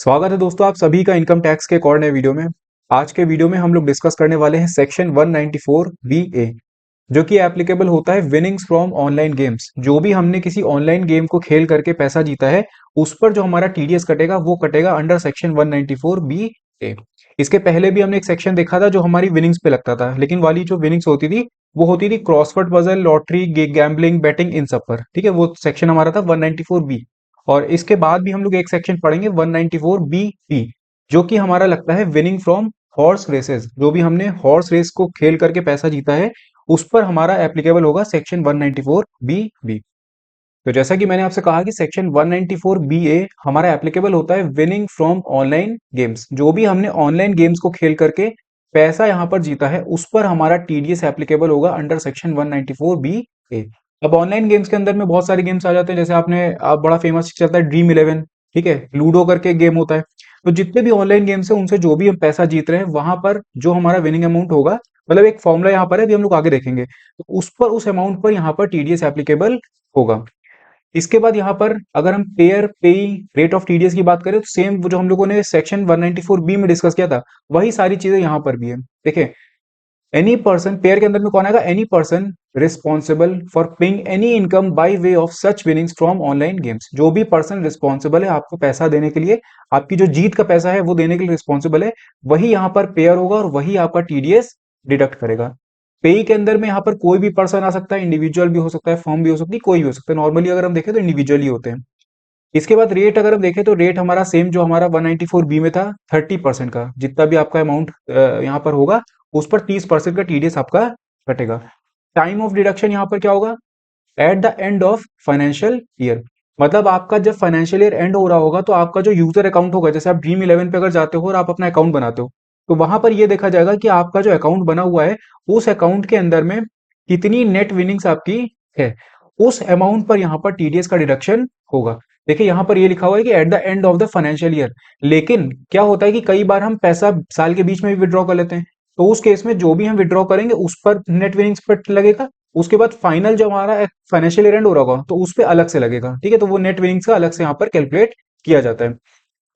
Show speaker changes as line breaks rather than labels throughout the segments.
स्वागत है दोस्तों आप सभी का इनकम टैक्स के एक और नए वीडियो में। आज के वीडियो में हम लोग डिस्कस करने वाले हैं सेक्शन 194 बी ए, जो कि एप्लीकेबल होता है विनिंग्स फ्रॉम ऑनलाइन गेम्स। जो भी हमने किसी ऑनलाइन गेम को खेल करके पैसा जीता है, उस पर जो हमारा टीडीएस कटेगा वो कटेगा अंडर सेक्शन 194 बी ए। इसके पहले भी हमने एक सेक्शन देखा था जो हमारी विनिंग्स पे लगता था, लेकिन वाली जो विनिंग्स होती थी वो होती थी crossword puzzle, lottery, gambling, betting, इन सब पर। ठीक है, वो सेक्शन हमारा था 194 बी। और इसके बाद भी हम लोग एक सेक्शन पढ़ेंगे 194 बी पी, जो कि हमारा लगता है विनिंग फ्रॉम हॉर्स रेसेस। जो भी हमने हॉर्स रेस को खेल करके पैसा जीता है, उस पर हमारा एप्लीकेबल होगा सेक्शन 194 बी बी। तो जैसा कि मैंने आपसे कहा कि सेक्शन 194 बी ए हमारा एप्लीकेबल होता है विनिंग फ्रॉम ऑनलाइन गेम्स। जो भी हमने ऑनलाइन गेम्स को खेल करके पैसा यहां पर जीता है, उस पर हमारा टीडीएस एप्लीकेबल होगा अंडर सेक्शन 194 बी ए। अब ऑनलाइन गेम्स के अंदर में बहुत सारे गेम्स आ जाते हैं, जैसे आपने आप बड़ा फेमस चलता है ड्रीम इलेवन। ठीक है, लूडो करके गेम होता है। तो जितने भी ऑनलाइन गेम्स है उनसे जो भी हम पैसा जीत रहे हैं, वहां पर जो हमारा विनिंग अमाउंट होगा, मतलब एक फॉर्मूला यहाँ पर है, अभी हम लोग आगे देखेंगे, तो उस पर उस अमाउंट पर यहाँ पर टीडीएस एप्लीकेबल होगा। इसके बाद यहाँ पर अगर हम पेयर पेई रेट ऑफ टीडीएस की बात करें, तो सेम जो हम लोगों ने सेक्शन 194 बी में डिस्कस किया था, वही सारी चीजें यहाँ पर भी है। देखिए, एनी पर्सन, पेयर के अंदर में कौन आएगा? Any person responsible for paying any income by way of such winnings from online games. जो भी पर्सन रिस्पॉन्सिबल है आपको पैसा देने के लिए, आपकी जो जीत का पैसा है वो देने के लिए रिस्पॉन्सिबल है, वही यहाँ पर पेयर होगा और वही आपका टीडीएस डिडक्ट करेगा। पेई के अंदर में यहाँ पर कोई भी पर्सन आ सकता है, इंडिविजुअल भी हो सकता है, फर्म भी हो सकती है, कोई भी हो सकता है। नॉर्मली अगर हम देखें तो इंडिविजुअल ही होते हैं। इसके बाद रेट अगर हम देखें तो रेट हमारा सेम जो हमारा 194 बी में था, 30% का। जितना भी आपका अमाउंट यहाँ पर होगा, उस पर 30% का टीडीएस आपका कटेगा। टाइम ऑफ डिडक्शन यहाँ पर क्या होगा? At the end of financial year. मतलब आपका जब फाइनेंशियल ईयर एंड हो रहा होगा, तो आपका जो यूजर अकाउंट होगा, जैसे आप ड्रीम इलेवन पे अगर जाते हो और आप अपना अकाउंट बनाते हो, तो वहां पर ये देखा जाएगा कि आपका जो अकाउंट बना हुआ है, उस अकाउंट के अंदर में कितनी नेट विनिंग्स आपकी है, उस अमाउंट पर यहाँ पर टीडीएस का डिडक्शन होगा। देखिए, यहाँ पर ये लिखा हुआ है कि at the end of the financial year. लेकिन क्या होता है कि कई बार हम पैसा साल के बीच में भी विड्रॉ कर लेते हैं, तो उस केस में जो भी हम विड्रॉ करेंगे उस पर नेट विनिंग्स पर लगेगा। उसके बाद फाइनल जब हमारा फाइनेंशियल ईयर एंड हो रहा होगा, तो उस पे अलग से लगेगा। ठीक है, तो वो नेट विनिंग्स का अलग से यहाँ पर कैलकुलेट किया जाता है।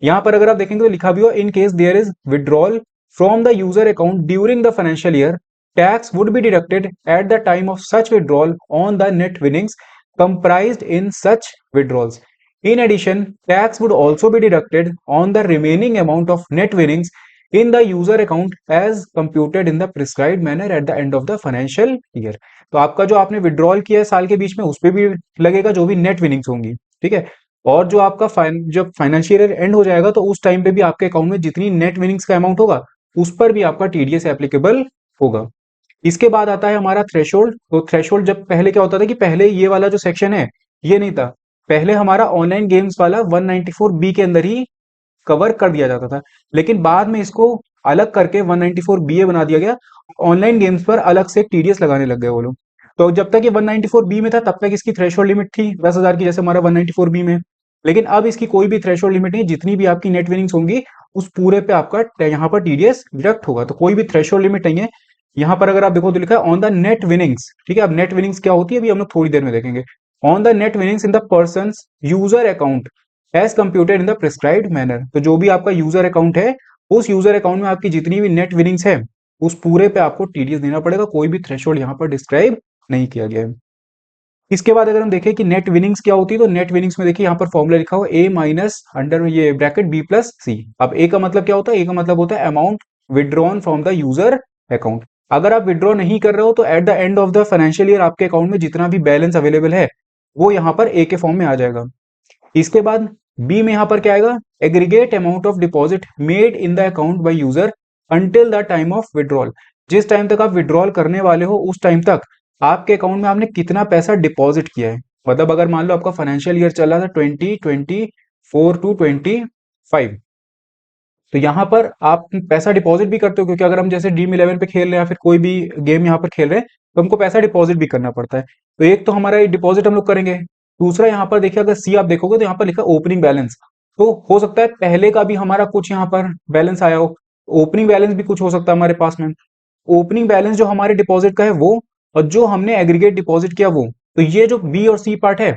यहाँ पर अगर आप देखेंगे तो लिखा भी हो, in case there is withdrawal from the user account during the financial year, tax would be deducted at the time of such withdrawal on the net winnings comprised in such withdrawals. In addition, tax would also be deducted on the remaining amount of net winnings in the user account as computed in the prescribed manner at the end of the financial year. तो आपका जो आपने withdrawal किया है साल के बीच में, उस पर भी लगेगा जो भी नेट विनिंग्स होंगी। ठीक है, और जो आपका जब फाइनेंशियल ईयर एंड हो जाएगा, तो उस टाइम पे भी आपके अकाउंट में जितनी नेट विनिंग्स का अमाउंट होगा, उस पर भी आपका टीडीएस एप्लीकेबल होगा। इसके बाद आता है हमारा थ्रेशोल्ड। तो थ्रेशोल्ड, जब पहले क्या होता था कि पहले ये वाला जो सेक्शन है, ये नहीं था। पहले हमारा ऑनलाइन गेम्स वाला 194 बी के अंदर ही कवर कर दिया जाता था, लेकिन बाद में इसको अलग करके 194 बी ए बना दिया गया। ऑनलाइन गेम्स पर अलग से टीडीएस लगाने लग गए वो लोग। तो जब तक ये 194 बी में था, तब तक इसकी थ्रेशोल्ड लिमिट थी 10,000 की, जैसे हमारा 194 बी में। लेकिन अब इसकी कोई भी थ्रेशोल्ड लिमिट नहीं, जितनी भी आपकी नेट विनिंग्स होंगी उस पूरे पे आपका यहाँ पर टीडीएस डिडक्ट होगा। तो कोई भी थ्रेशोल्ड लिमिट नहीं है। यहाँ पर अगर आप देखो तो लिखा है ऑन द नेट विनिंग्स। ठीक है, अब नेट विनिंग्स क्या होती है अभी हम लोग थोड़ी देर में देखेंगे। On the net winnings in the person user account as computed in the prescribed manner. तो जो भी आपका यूजर अकाउंट है, उस यूजर अकाउंट में आपकी जितनी भी नेट विनिंग्स है, उस पूरे पे आपको टीडीएस देना पड़ेगा। कोई भी थ्रेशोल्ड यहाँ पर डिस्क्राइब नहीं किया गया है। इसके बाद अगर हम देखें कि नेट विनिंग्स क्या होती है, तो नेट विनिंग्स में देखिए यहाँ पर फॉर्मूला लिखा हुआ ए माइनस अंडर ये ब्रैकेट बी प्लस सी। अब ए का मतलब क्या होता है? ए का मतलब होता है amount withdrawn from the user account. अगर आप विड्रॉ नहीं कर रहे हो, तो at the end of the financial year आपके अकाउंट में जितना भी बैलेंस अवेलेबल है, वो यहाँ पर ए के फॉर्म में आ जाएगा। इसके बाद बी में यहाँ पर क्या आएगा? Aggregate amount of deposit made in the account by user until the time of withdrawal. जिस टाइम तक आप विड्रॉल करने वाले हो, उस टाइम तक आपके अकाउंट में आपने कितना पैसा डिपॉजिट किया है। मतलब अगर मान लो आपका फाइनेंशियल ईयर चल रहा था 2024 टू 25, तो यहाँ पर आप पैसा डिपॉजिट भी करते हो, क्योंकि अगर हम जैसे ड्रीम इलेवन पे खेल रहे हैं या फिर कोई भी गेम यहाँ पर खेल रहे हैं, तो हमको पैसा डिपॉजिट भी करना पड़ता है। तो एक तो हमारा डिपॉजिट हम लोग करेंगे। दूसरा यहाँ पर देखिए, अगर सी आप देखोगे तो यहाँ पर लिखा ओपनिंग बैलेंस। तो हो सकता है पहले का भी हमारा कुछ यहाँ पर बैलेंस आया हो, ओपनिंग बैलेंस भी कुछ हो सकता है हमारे पास में। ओपनिंग बैलेंस जो हमारे डिपॉजिट का है वो, और जो हमने एग्रीगेट डिपॉजिट किया वो। तो ये जो बी और सी पार्ट है,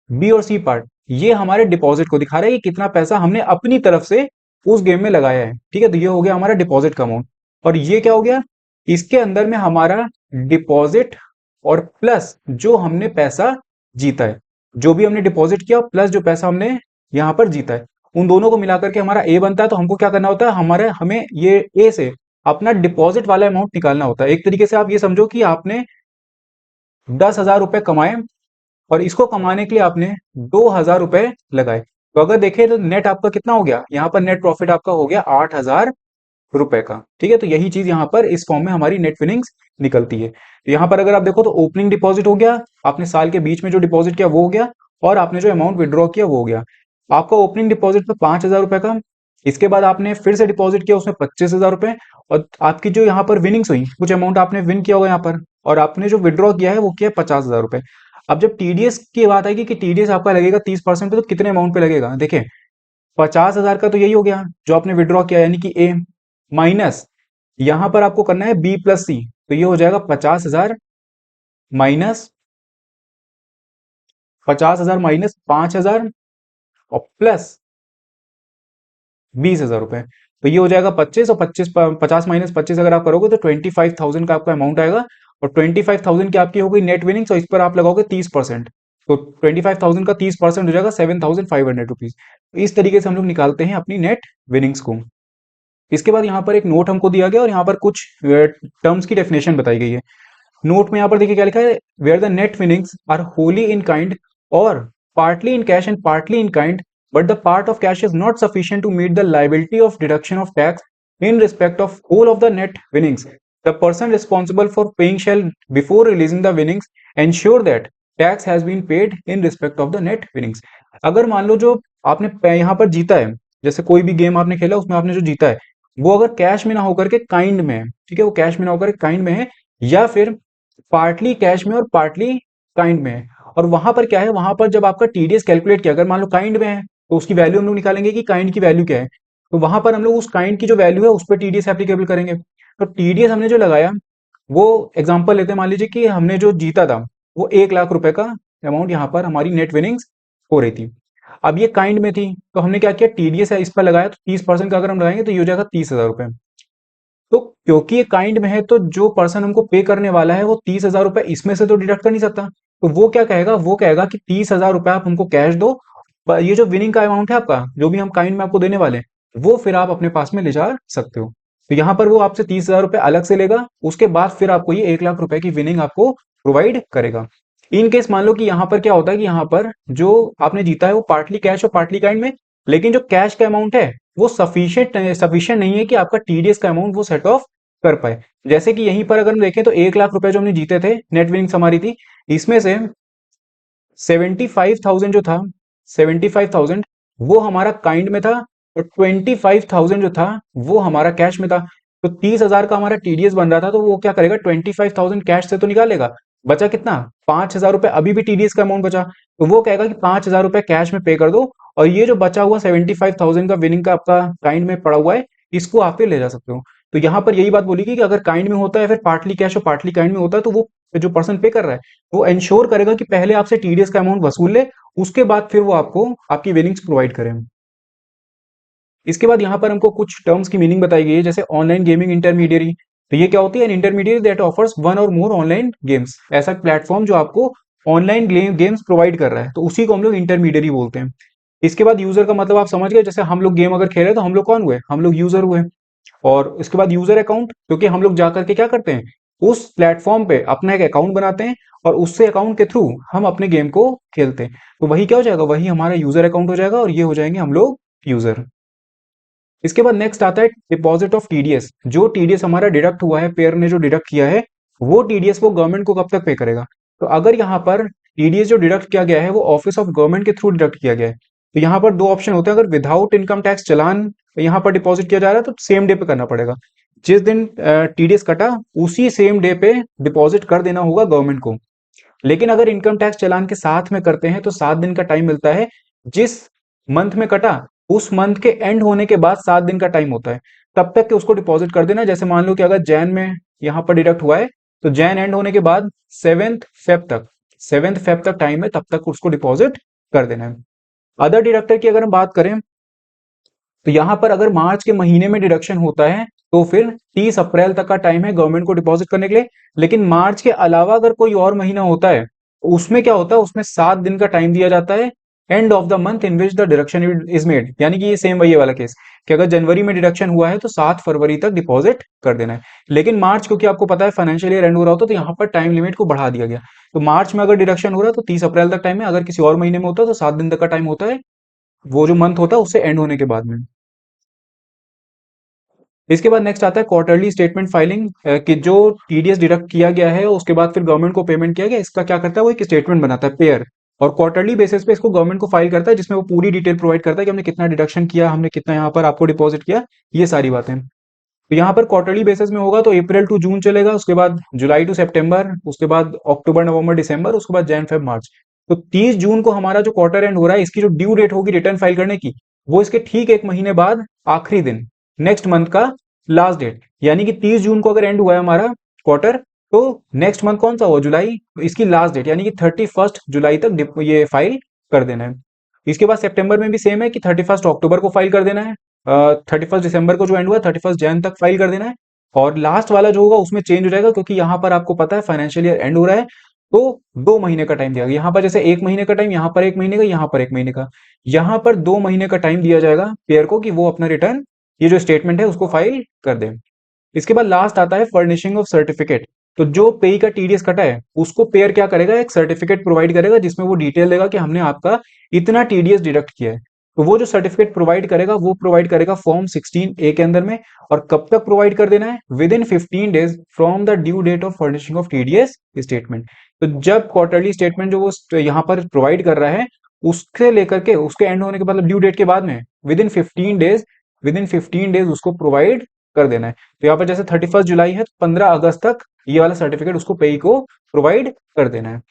बी और सी पार्ट, ये हमारे डिपॉजिट को दिखा रहा है कि कितना पैसा हमने अपनी तरफ से उस गेम में लगाया है, ठीक है। तो ये हो गया हमारा डिपॉजिट का अमाउंट। और ये क्या हो गया, इसके अंदर में हमारा डिपॉजिट और प्लस जो हमने पैसा जीता है, जो भी हमने डिपॉजिट किया प्लस जो पैसा हमने यहाँ पर जीता है, उन दोनों को मिलाकर के हमारा ए बनता है। तो हमको क्या करना होता है, हमें ये ए से अपना डिपॉजिट वाला अमाउंट निकालना होता है। एक तरीके से आप ये समझो कि आपने 10,000 रुपए कमाए और इसको कमाने के लिए आपने 2,000 रुपए लगाए। तो अगर देखें तो नेट आपका कितना हो गया, यहाँ पर नेट प्रॉफिट आपका हो गया 8,000 रुपए का, ठीक है। तो यही चीज यहाँ पर इस फॉर्म में हमारी नेट विनिंग्स निकलती है। तो यहाँ पर अगर आप देखो तो ओपनिंग डिपॉजिट हो गया, आपने साल के बीच में जो डिपॉजिट किया वो हो गया, और आपने जो अमाउंट विड्रॉ किया वो हो गया। आपका ओपनिंग डिपॉजिट पे 5,000 रुपए का, इसके बाद आपने फिर से डिपॉजिट किया उसमें 25,000 रुपए, और आपकी जो यहाँ पर विनिंग्स हुई, कुछ अमाउंट आपने विन किया होगा यहाँ पर, और आपने जो विड्रॉ किया है वो किया 50,000 रुपए। अब जब टीडीएस की बात आएगी कि टीडीएस आपका लगेगा 30% पे, तो कितने अमाउंट पे लगेगा, देखिए 50,000 का तो यही हो गया जो आपने विड्रॉ किया, यानी कि ए, माइनस यहां पर आपको करना है बी प्लस सी। तो ये हो जाएगा 50,000 माइनस 50,000 माइनस 5,000 और प्लस 20,000 रुपए। तो ये हो जाएगा 25, और 50 माइनस 25 अगर आप करोगे तो 25,000 का आपका अमाउंट आएगा। और 25,000 की आपकी हो गई नेट विनिंग, तो इस पर आप लगाओगे 30%। तो 25,000 का 30% हो जाएगा 7,500 रुपीज। इस तरीके से हम लोग निकालते हैं अपनी नेट विनिंग्स को। इसके बाद यहाँ पर एक नोट हमको दिया गया और यहाँ पर कुछ टर्म्स की डेफिनेशन बताई गई है। नोट में यहाँ पर देखिए क्या लिखा है, where the net winnings are wholly in kind और partly in cash and partly in kind, but the part of cash is not sufficient to meet the liability of deduction of tax in respect of whole of the net winnings. The person responsible for paying shall, before releasing the winnings, ensure that tax has been paid in respect of the net winnings. अगर मान लो जो आपने यहाँ पर जीता है, जैसे कोई भी गेम आपने खेला उसमें आपने जो जीता है वो अगर कैश में ना होकर के काइंड में है, ठीक है, वो कैश में ना होकर काइंड में है, या फिर पार्टली कैश में और पार्टली काइंड में है। और वहां पर क्या है, वहां पर जब आपका टीडीएस कैलकुलेट किया, अगर मान लो काइंड में है तो उसकी वैल्यू हम लोग निकालेंगे कि काइंड की वैल्यू क्या है। तो वहां पर हम लोग उस काइंड की जो वैल्यू है उस पर टीडीएस एप्लीकेबल करेंगे। तो टीडीएस हमने जो लगाया, वो एग्जांपल लेते हैं, मान लीजिए कि हमने जो जीता था वो 1,00,000 रुपए का अमाउंट यहाँ पर हमारी नेट विनिंग्स हो रही थी। अब ये काइंड में थी तो हमने क्या किया, टीडीएस है इस पर लगाया, तो 30% का अगर हम लगाएंगे तो ये हो जाएगा 30,000 रुपए। तो क्योंकि ये काइंड में है तो जो पर्सन हमको पे करने वाला है वो 30,000 रुपए इसमें से तो डिडक्ट कर नहीं सकता। तो वो क्या कहेगा, वो कहेगा कि 30,000 रुपए आप हमको कैश दो, ये जो विनिंग का अमाउंट है आपका, जो भी हम काइंड में आपको देने वाले हैं, वो फिर आप अपने पास में ले जा सकते हो। तो यहाँ पर वो आपसे 30,000 रुपए अलग से लेगा, उसके बाद फिर आपको ये 1,00,000 रुपए की विनिंग आपको प्रोवाइड करेगा। इन केस मान लो कि यहाँ पर क्या होता है कि यहाँ पर जो आपने जीता है वो पार्टली कैश और पार्टली काइंड में, लेकिन जो कैश का अमाउंट है वो सफिशिएंट नहीं है कि आपका टीडीएस का अमाउंट वो सेट ऑफ कर पाए। जैसे कि यहीं पर अगर हम देखें तो 1,00,000 रुपए जो हमने जीते थे, नेट विनिंग्स हमारी थी, इसमें से 75,000 जो था, 75,000 वो हमारा काइंड में था, और 25,000 जो था वो हमारा कैश में था। तो 30,000 का हमारा टीडीएस बन रहा था, तो वो क्या करेगा, 25,000 कैश से तो निकालेगा, बचा कितना, 5,000 रुपए अभी भी टीडीएस का अमाउंट बचा। तो वो कहेगा कि 5,000 रुपए कैश में पे कर दो, और ये जो बचा हुआ 75,000 का विनिंग का आपका काइंड में पड़ा हुआ है, इसको आप फिर ले जा सकते हो। तो यहाँ पर यही बात बोली कि अगर काइंड में होता है फिर पार्टली कैश और पार्टली काइंड में होता है, तो वो जो पर्सन पे कर रहा है वो इंश्योर करेगा कि पहले आपसे टीडीएस का अमाउंट वसूल ले, उसके बाद फिर वो आपको आपकी विनिंग्स प्रोवाइड करें। इसके बाद यहाँ पर हमको कुछ टर्म्स की मीनिंग बताई गई है, जैसे ऑनलाइन गेमिंग इंटरमीडियरी। तो ये क्या होती है, N intermediary that offers one और मोर ऑनलाइन गेम्स, ऐसा प्लेटफॉर्म जो आपको ऑनलाइन गेम्स प्रोवाइड कर रहा है, तो उसी को हम लोग इंटरमीडियरी बोलते हैं। इसके बाद यूजर का मतलब आप समझ गए, जैसे हम लोग गेम अगर खेल रहे हैं तो हम लोग कौन हुए, हम लोग यूजर हुए। और इसके बाद यूजर अकाउंट, क्योंकि हम लोग जाकर के क्या करते हैं, उस प्लेटफॉर्म पे अपना एक अकाउंट बनाते हैं, और उससे अकाउंट के थ्रू हम अपने गेम को खेलते हैं। तो वही क्या हो जाएगा, वही हमारा यूजर अकाउंट हो जाएगा, और ये हो जाएंगे हम लोग यूजर। इसके बाद नेक्स्ट आता है डिपॉजिट ऑफ टीडीएस। जो टीडीएस हमारा डिडक्ट हुआ है, पेयर ने जो डिडक्ट किया है, वो टीडीएस वो गवर्नमेंट को कब तक पे करेगा। तो अगर यहाँ पर टीडीएस जो डिडक्ट किया गया है वो ऑफिस ऑफ गवर्नमेंट के थ्रू डिडक्ट किया गया है, तो यहाँ पर दो ऑप्शन होते हैं। अगर विदाउट इनकम टैक्स चलान यहाँ पर डिपॉजिट किया जा रहा है तो सेम डे पे करना पड़ेगा, जिस दिन टीडीएस कटा उसी सेम डे पे डिपॉजिट कर देना होगा गवर्नमेंट को। लेकिन अगर इनकम टैक्स चालान के साथ में करते हैं तो 7 दिन का टाइम मिलता है, जिस मंथ में कटा उस मंथ के एंड होने के बाद 7 दिन का टाइम होता है, तब तक के उसको डिपॉजिट कर देना। जैसे मान लो कि अगर जैन में यहाँ पर डिडक्ट हुआ है, तो जैन एंड होने के बाद 7th फेब तक टाइम है, तब तक उसको डिपॉजिट कर देना है। अदर डिडक्टर की अगर हम बात करें तो यहाँ पर अगर मार्च के महीने में डिडक्शन होता है तो फिर 30 अप्रैल तक का टाइम है गवर्नमेंट को डिपॉजिट करने के लिए। लेकिन मार्च के अलावा अगर कोई और महीना होता है, उसमें क्या होता है, उसमें 7 दिन का टाइम दिया जाता है, end of the month in which the deduction is made. यानी कि ये सेम वही वाला केस कि अगर जनवरी में डिडक्शन हुआ है तो 7 फरवरी तक डिपॉजिट कर देना है। लेकिन मार्च, क्योंकि आपको पता है फाइनेंशियल ईयर एंड हो रहा होता है, तो यहाँ पर टाइम लिमिट को बढ़ा दिया गया। तो मार्च में अगर डिडक्शन हो रहा है तो 30 अप्रैल तक टाइम है, अगर किसी और महीने में होता है तो 7 दिन तक का टाइम होता है, वो जो मंथ होता है उससे एंड होने के बाद में। इसके बाद नेक्स्ट आता है क्वार्टरली स्टेटमेंट फाइलिंग, कि जो टीडीएस डिडक्ट किया गया है उसके बाद फिर गवर्नमेंट को पेमेंट किया गया, इसका क्या करता है, वो एक स्टेटमेंट बनाता है पेयर, और क्वार्टरली बेसिस पे इसको गवर्नमेंट को फाइल करता है, जिसमें वो पूरी डिटेल प्रोवाइड करता है कि हमने कितना डिडक्शन किया, हमने कितना यहाँ पर आपको डिपॉजिट किया, ये सारी बातें। तो यहाँ पर क्वार्टरली बेसिस में होगा तो अप्रैल टू जून चलेगा, उसके बाद जुलाई टू सितंबर, उसके बाद अक्टूबर नवंबर दिसंबर, उसके बाद जैन फेब मार्च। तो 30 जून को हमारा जो क्वार्टर एंड हो रहा है, इसकी जो ड्यू डेट होगी रिटर्न फाइल करने की, वो इसके ठीक एक महीने बाद आखिरी दिन, नेक्स्ट मंथ का लास्ट डेट, यानी कि 30 जून को अगर एंड हुआ है हमारा क्वार्टर, तो नेक्स्ट मंथ कौन सा हुआ, जुलाई, तो इसकी लास्ट डेट यानी कि 31 जुलाई तक ये फाइल कर देना है। इसके बाद सितंबर में भी सेम है कि 31 अक्टूबर को फाइल कर देना है, 31 दिसंबर को जो एंड हुआ 31 जैन तक फाइल कर देना है। और लास्ट वाला जो होगा उसमें चेंज हो जाएगा, क्योंकि यहाँ पर आपको पता है फाइनेंशियल ईयर एंड हो रहा है, तो 2 महीने का टाइम दिया गया। यहाँ पर जैसे 1 महीने का टाइम, यहाँ पर 1 महीने का, यहाँ पर 1 महीने का, यहाँ पर 2 महीने का टाइम दिया जाएगा पेयर को कि वो अपना रिटर्न, ये जो स्टेटमेंट है उसको फाइल कर दे। इसके बाद लास्ट आता है फर्निशिंग ऑफ सर्टिफिकेट। तो जो पेई का टीडीएस कटा है उसको पेयर क्या करेगा, एक सर्टिफिकेट प्रोवाइड करेगा, जिसमें वो डिटेल देगा कि हमने आपका इतना टीडीएस डिडक्ट किया है। तो वो जो सर्टिफिकेट प्रोवाइड करेगा वो प्रोवाइड करेगा फॉर्म 16A के अंदर में। और कब तक प्रोवाइड कर देना है, within 15 days from the due date of furnishing of TDS statement. तो जब क्वार्टरली स्टेटमेंट जो वो यहाँ पर प्रोवाइड कर रहा है, उससे लेकर के उसके एंड होने के मतलब ड्यू डेट के बाद में विद इन 15 डेज उसको प्रोवाइड कर देना है। तो यहाँ पर जैसे 31 जुलाई है तो 15 अगस्त तक ये वाला सर्टिफिकेट उसको पेई को प्रोवाइड कर देना है।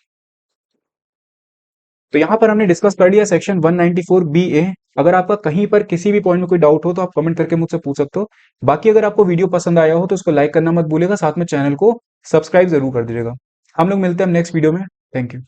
तो यहाँ पर हमने डिस्कस कर लिया सेक्शन 194BA। अगर आपका कहीं पर किसी भी पॉइंट में कोई डाउट हो तो आप कमेंट करके मुझसे पूछ सकते हो। बाकी अगर आपको वीडियो पसंद आया हो तो उसको लाइक करना मत भूलिएगा, साथ में चैनल को सब्सक्राइब जरूर कर दीजिएगा। हम लोग मिलते हैं नेक्स्ट वीडियो में। Thank you.